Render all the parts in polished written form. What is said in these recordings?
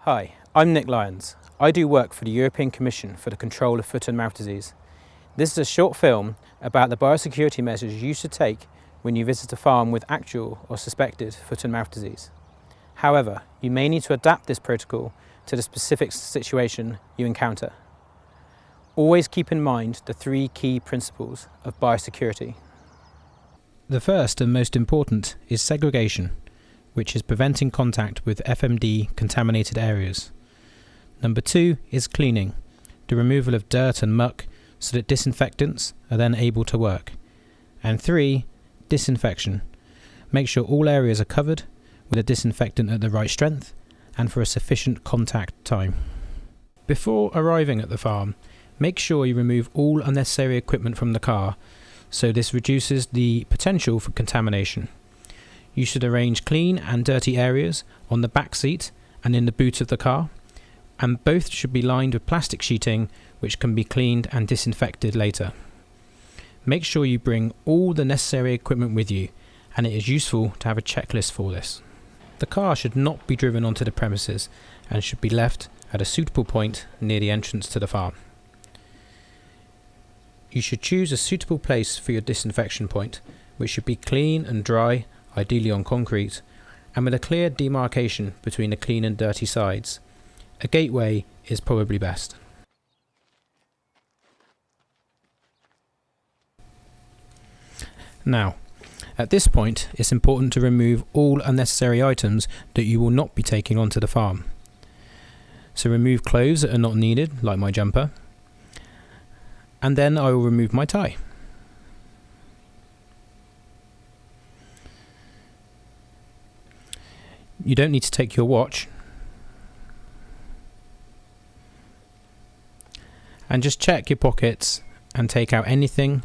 Hi, I'm Nick Lyons. I do work for the European Commission for the Control of Foot and Mouth Disease. This is a short film about the biosecurity measures you should take when you visit a farm with actual or suspected foot and mouth disease. However, you may need to adapt this protocol to the specific situation you encounter. Always keep in mind the three key principles of biosecurity. The first and most important is segregation, which is preventing contact with FMD contaminated areas. Number 2 is cleaning, the removal of dirt and muck so that disinfectants are then able to work. And 3, disinfection. Make sure all areas are covered with a disinfectant at the right strength and for a sufficient contact time. Before arriving at the farm, make sure you remove all unnecessary equipment from the car, so this reduces the potential for contamination. You should arrange clean and dirty areas on the back seat and in the boot of the car, and both should be lined with plastic sheeting which can be cleaned and disinfected later. Make sure you bring all the necessary equipment with you, and it is useful to have a checklist for this. The car should not be driven onto the premises and should be left at a suitable point near the entrance to the farm. You should choose a suitable place for your disinfection point, which should be clean and dry, ideally on concrete, and with a clear demarcation between the clean and dirty sides. A gateway is probably best. Now, at this point, it's important to remove all unnecessary items that you will not be taking onto the farm. So remove clothes that are not needed, like my jumper, and then I will remove my tie. You don't need to take your watch. And just check your pockets and take out anything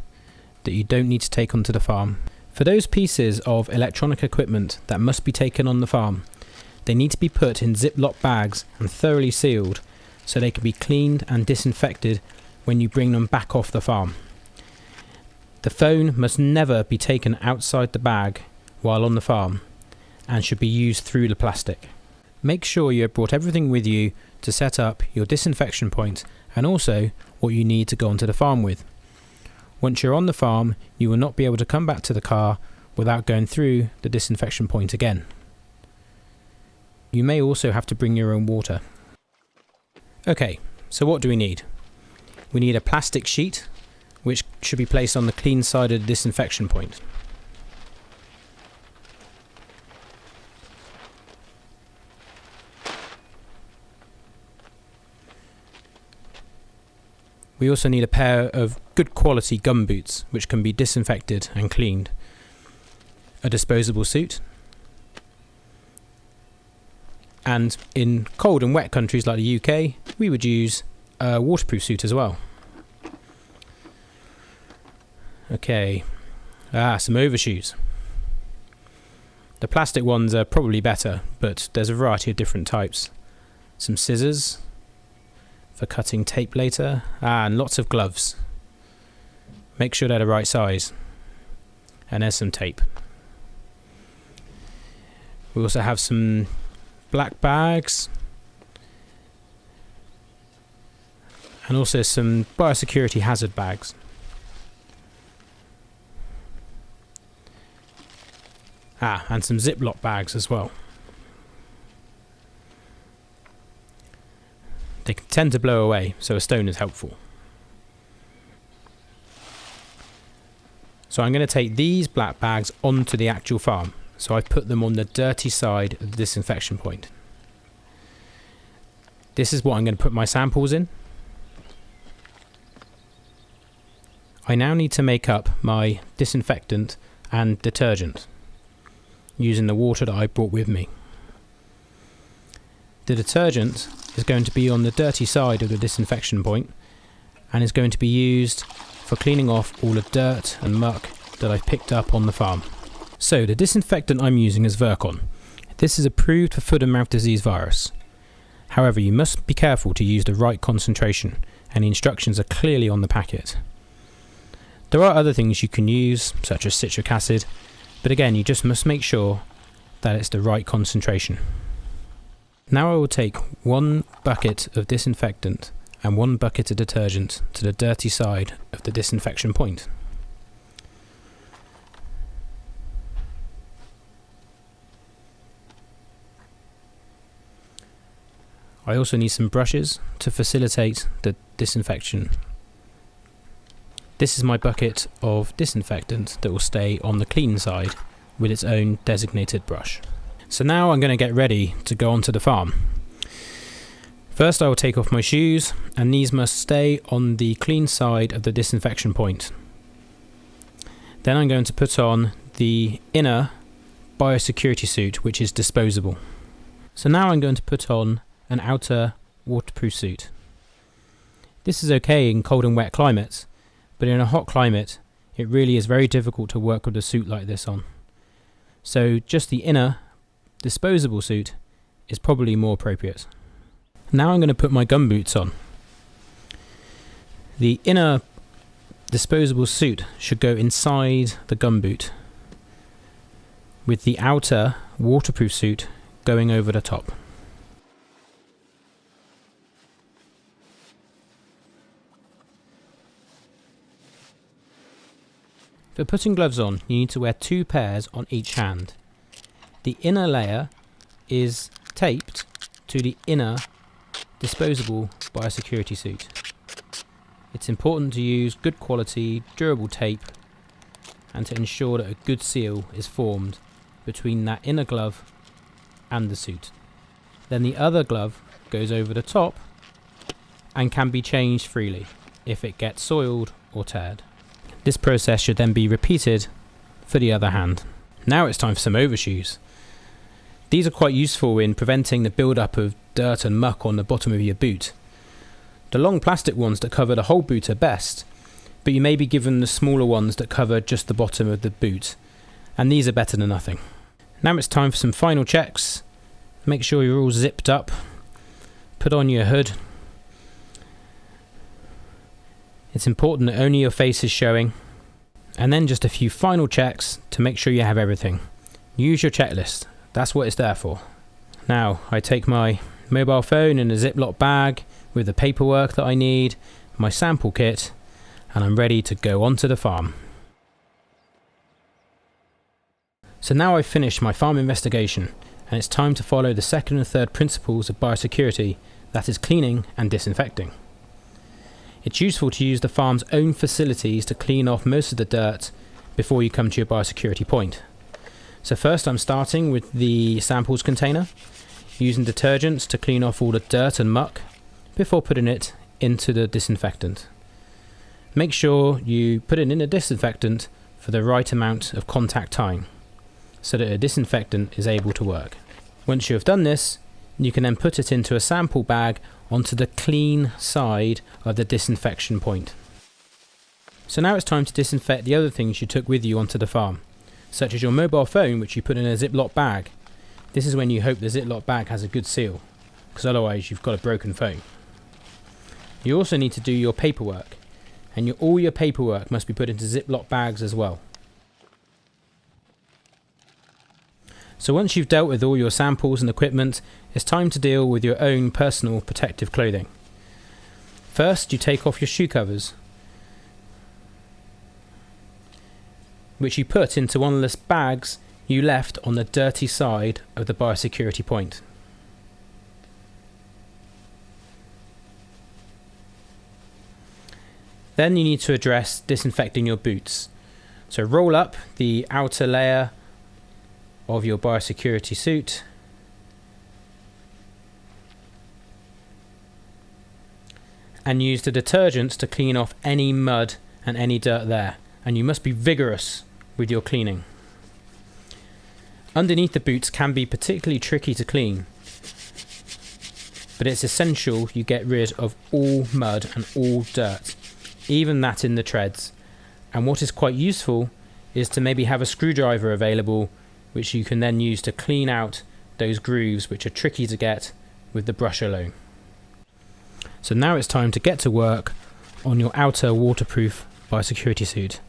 that you don't need to take onto the farm. For those pieces of electronic equipment that must be taken on the farm, they need to be put in Ziploc bags and thoroughly sealed so they can be cleaned and disinfected when you bring them back off the farm. The phone must never be taken outside the bag while on the farm and should be used through the plastic. Make sure you have brought everything with you to set up your disinfection point and also what you need to go onto the farm with. Once you're on the farm, you will not be able to come back to the car without going through the disinfection point again. You may also have to bring your own water. Okay, so what do we need? We need a plastic sheet, which should be placed on the clean side of the disinfection point. We also need a pair of good quality gum boots, which can be disinfected and cleaned. A disposable suit. And in cold and wet countries like the UK, we would use a waterproof suit as well. Okay, some overshoes. The plastic ones are probably better, but there's a variety of different types. Some scissors for cutting tape later, and lots of gloves. Make sure they're the right size. And there's some tape. We also have some black bags, and also some biosecurity hazard bags. And some Ziploc bags as well. They can tend to blow away, so a stone is helpful. So I'm going to take these black bags onto the actual farm. So I put them on the dirty side of the disinfection point. This is what I'm going to put my samples in. I now need to make up my disinfectant and detergent using the water that I brought with me. The detergent is going to be on the dirty side of the disinfection point and is going to be used for cleaning off all the dirt and muck that I've picked up on the farm. So the disinfectant I'm using is Virkon. This is approved for foot and mouth disease virus. However, you must be careful to use the right concentration, and the instructions are clearly on the packet. There are other things you can use, such as citric acid, but again, you just must make sure that it's the right concentration. Now I will take 1 bucket of disinfectant and 1 bucket of detergent to the dirty side of the disinfection point. I also need some brushes to facilitate the disinfection. This is my bucket of disinfectant that will stay on the clean side with its own designated brush. So now I'm going to get ready to go onto the farm. First I will take off my shoes, and these must stay on the clean side of the disinfection point. Then I'm going to put on the inner biosecurity suit, which is disposable. So now I'm going to put on an outer waterproof suit. This is okay in cold and wet climates, but in a hot climate it really is very difficult to work with a suit like this on. So just the inner disposable suit is probably more appropriate. Now I'm going to put my gumboots on. The inner disposable suit should go inside the gumboot, with the outer waterproof suit going over the top. For putting gloves on, you need to wear 2 pairs on each hand. The inner layer is taped to the inner disposable biosecurity suit. It's important to use good quality, durable tape and to ensure that a good seal is formed between that inner glove and the suit. Then the other glove goes over the top and can be changed freely if it gets soiled or teared. This process should then be repeated for the other hand. Now it's time for some overshoes. These are quite useful in preventing the build-up of dirt and muck on the bottom of your boot. The long plastic ones that cover the whole boot are best, but you may be given the smaller ones that cover just the bottom of the boot, and these are better than nothing. Now it's time for some final checks. Make sure you're all zipped up. Put on your hood. It's important that only your face is showing. And then just a few final checks to make sure you have everything. Use your checklist. That's what it's there for. Now I take my mobile phone in a Ziploc bag with the paperwork that I need, my sample kit, and I'm ready to go onto the farm. So now I've finished my farm investigation, and it's time to follow the second and third principles of biosecurity, that is cleaning and disinfecting. It's useful to use the farm's own facilities to clean off most of the dirt before you come to your biosecurity point. So first I'm starting with the samples container, using detergents to clean off all the dirt and muck before putting it into the disinfectant. Make sure you put it in the disinfectant for the right amount of contact time so that a disinfectant is able to work. Once you have done this, you can then put it into a sample bag onto the clean side of the disinfection point. So now it's time to disinfect the other things you took with you onto the farm, such as your mobile phone, which you put in a Ziploc bag. This is when you hope the Ziploc bag has a good seal, because otherwise you've got a broken phone. You also need to do your paperwork, and all your paperwork must be put into Ziploc bags as well. So once you've dealt with all your samples and equipment, it's time to deal with your own personal protective clothing. First, you take off your shoe covers, which you put into one of the bags you left on the dirty side of the biosecurity point. Then you need to address disinfecting your boots. So roll up the outer layer of your biosecurity suit, and use the detergents to clean off any mud and any dirt there, and you must be vigorous with your cleaning. Underneath the boots can be particularly tricky to clean, but it's essential you get rid of all mud and all dirt, even that in the treads. And what is quite useful is to maybe have a screwdriver available, which you can then use to clean out those grooves which are tricky to get with the brush alone. So now it's time to get to work on your outer waterproof biosecurity suit.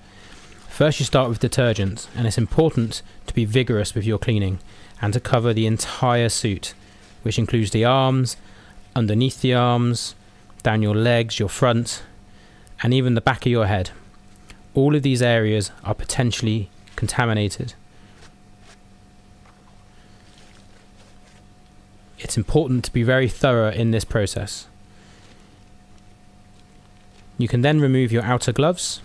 First you start with detergent, and it's important to be vigorous with your cleaning and to cover the entire suit which includes the arms, underneath the arms, down your legs, your front, and even the back of your head. All of these areas are potentially contaminated. It's important to be very thorough in this process. You can then remove your outer gloves.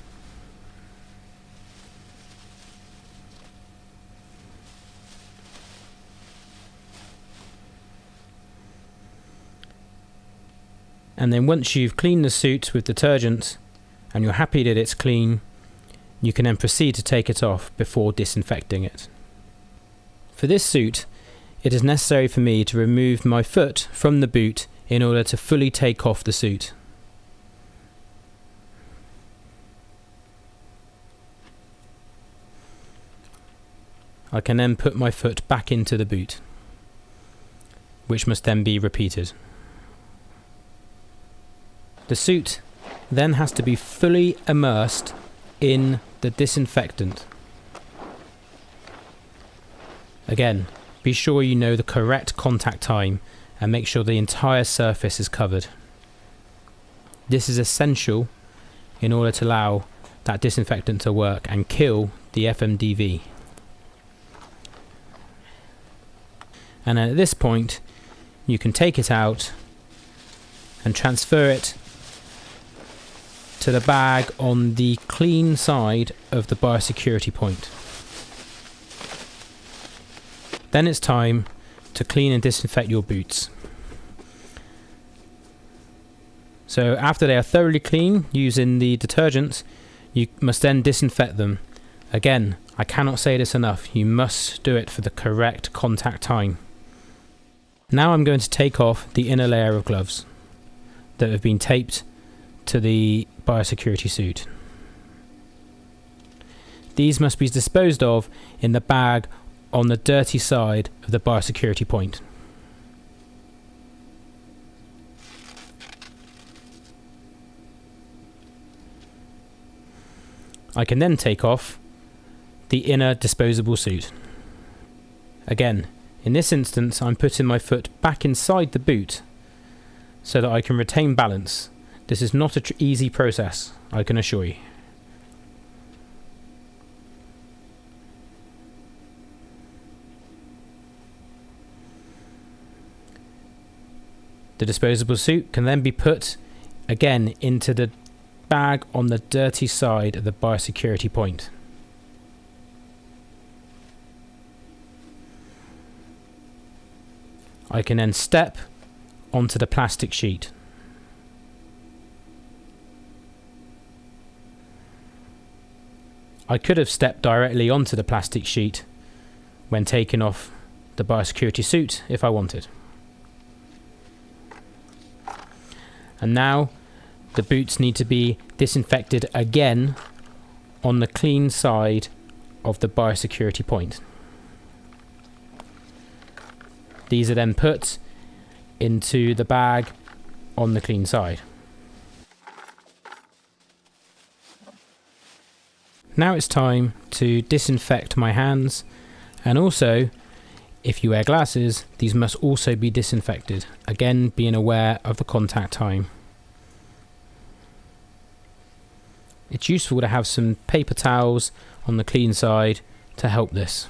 And then once you've cleaned the suit with detergent and you're happy that it's clean, you can then proceed to take it off before disinfecting it. For this suit, it is necessary for me to remove my foot from the boot in order to fully take off the suit. I can then put my foot back into the boot, which must then be repeated. The suit then has to be fully immersed in the disinfectant. Again, be sure you know the correct contact time and make sure the entire surface is covered. This is essential in order to allow that disinfectant to work and kill the FMDV. And at this point, you can take it out and transfer it to the bag on the clean side of the biosecurity point. Then it's time to clean and disinfect your boots. So after they are thoroughly clean using the detergent, you must then disinfect them. Again, I cannot say this enough, you must do it for the correct contact time. Now I'm going to take off the inner layer of gloves that have been taped to the biosecurity suit. These must be disposed of in the bag on the dirty side of the biosecurity point. I can then take off the inner disposable suit. Again, in this instance, I'm putting my foot back inside the boot so that I can retain balance. This is not an easy process, I can assure you. The disposable suit can then be put again into the bag on the dirty side of the biosecurity point. I can then step onto the plastic sheet. I could have stepped directly onto the plastic sheet when taking off the biosecurity suit if I wanted. And now the boots need to be disinfected again on the clean side of the biosecurity point. These are then put into the bag on the clean side. Now it's time to disinfect my hands, and also, if you wear glasses, these must also be disinfected, again being aware of the contact time. It's useful to have some paper towels on the clean side to help this.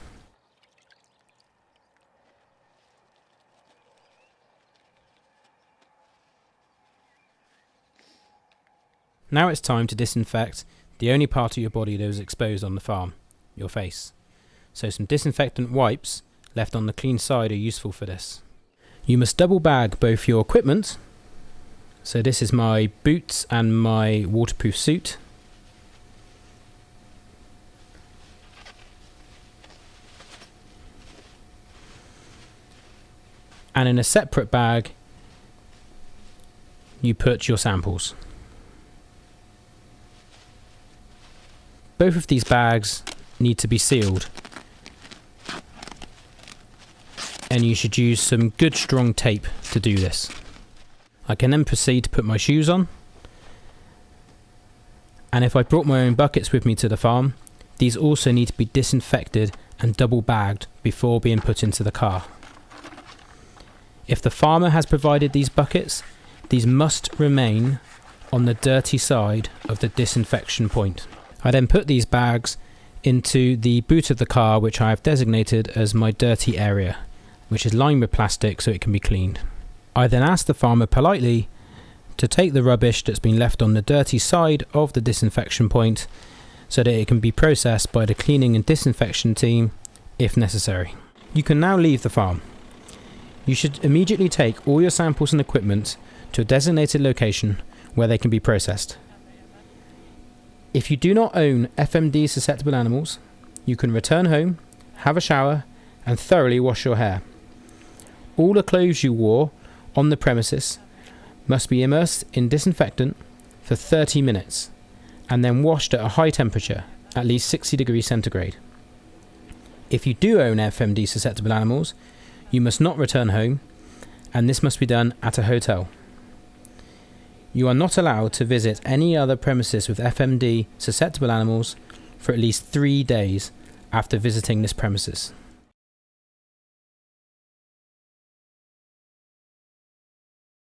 Now it's time to disinfect the only part of your body that was exposed on the farm, your face. So some disinfectant wipes left on the clean side are useful for this. You must double bag both your equipment. So this is my boots and my waterproof suit. And in a separate bag, you put your samples. Both of these bags need to be sealed, and you should use some good strong tape to do this. I can then proceed to put my shoes on, and if I brought my own buckets with me to the farm, these also need to be disinfected and double bagged before being put into the car. If the farmer has provided these buckets, these must remain on the dirty side of the disinfection point. I then put these bags into the boot of the car, which I have designated as my dirty area, which is lined with plastic so it can be cleaned. I then ask the farmer politely to take the rubbish that's been left on the dirty side of the disinfection point so that it can be processed by the cleaning and disinfection team if necessary. You can now leave the farm. You should immediately take all your samples and equipment to a designated location where they can be processed. If you do not own FMD susceptible animals, you can return home, have a shower, and thoroughly wash your hair. All the clothes you wore on the premises must be immersed in disinfectant for 30 minutes and then washed at a high temperature, at least 60 degrees centigrade. If you do own FMD susceptible animals, you must not return home, and this must be done at a hotel. You are not allowed to visit any other premises with FMD susceptible animals for at least 3 days after visiting this premises.